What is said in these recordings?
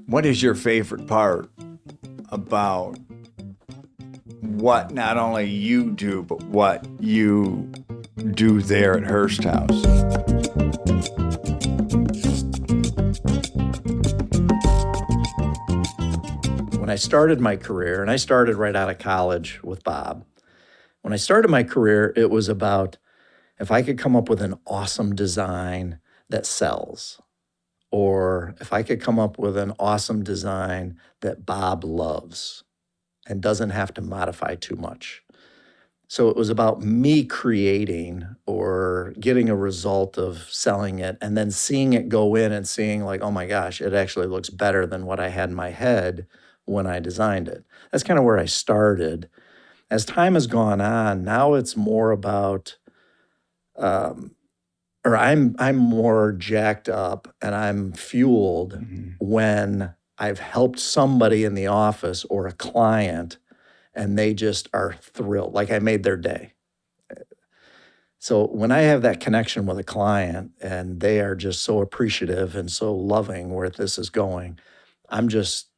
What is your favorite part about what not only you do, but what you do there at Hursthouse? When I started my career, and I started right out of college with Bob, when I started my career, it was about if I could come up with an awesome design that sells, or if I could come up with an awesome design that Bob loves and doesn't have to modify too much. So it was about me creating or getting a result of selling it and then seeing it go in and seeing like, oh my gosh, it actually looks better than what I had in my head when I designed it. That's kind of where I started. As time has gone on, now it's more about or I'm more jacked up and I'm fueled when I've helped somebody in the office or a client and they just are thrilled, like I made their day. So when I have that connection with a client and they are just so appreciative and so loving where this is going, I'm just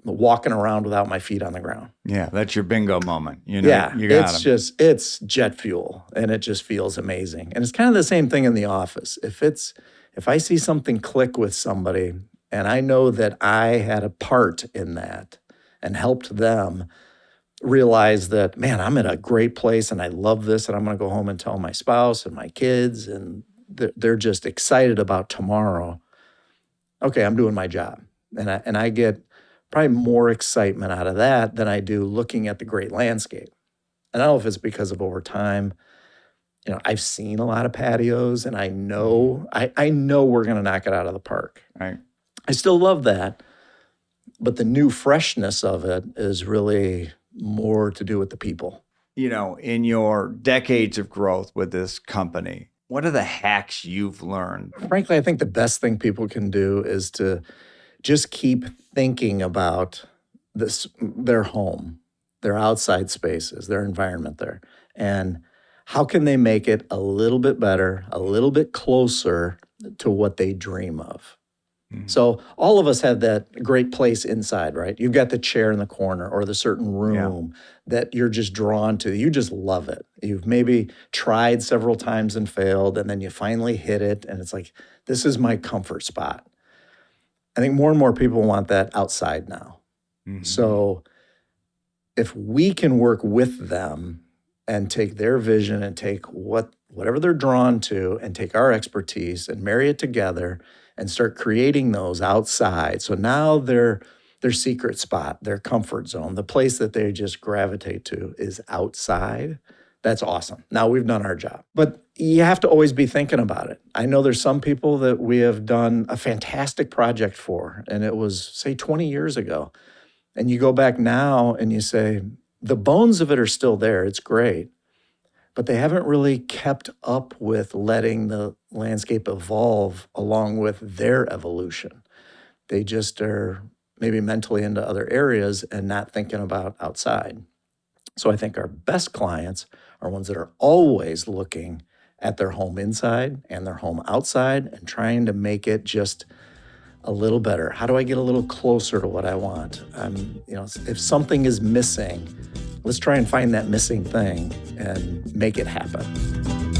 walking around without my feet on the ground. Yeah, that's your bingo moment. You know, Yeah, you got it's 'em. it's jet fuel and it just feels amazing. And it's kind of the same thing in the office. If I see something click with somebody and I know that I had a part in that and helped them realize that, man, I'm at a great place and I love this and I'm going to go home and tell my spouse and my kids and they're just excited about tomorrow. Okay, I'm doing my job. And I get probably more excitement out of that than I do looking at the great landscape. And I don't know if it's because of over time, I've seen a lot of patios and I know we're going to knock it out of the park. Right. I still love that, but the new freshness of it is really more to do with the people. You know, in your decades of growth with this company, what are the hacks you've learned? Frankly, I think the best thing people can do is to just keep thinking about their home, their outside spaces, their environment there, and how can they make it a little bit better, a little bit closer to what they dream of. So all of us have that great place inside, right? You've got the chair in the corner or the certain room that you're just drawn to. You just love it. You've maybe tried several times and failed, and then you finally hit it, and it's like, this is my comfort spot. I think more and more people want that outside now. So if we can work with them and take their vision and take whatever they're drawn to and take our expertise and marry it together and start creating those outside. So now their secret spot, their comfort zone, the place that they just gravitate to is outside. That's awesome. Now we've done our job. But you have to always be thinking about it. I know there's some people that we have done a fantastic project for, and it was, say, 20 years ago. And you go back now and you say, the bones of it are still there. It's great. But they haven't really kept up with letting the landscape evolve along with their evolution. They just are maybe mentally into other areas and not thinking about outside. So I think our best clients are ones that are always looking at their home inside and their home outside and trying to make it just a little better. How do I get a little closer to what I want? If something is missing, let's try and find that missing thing and make it happen.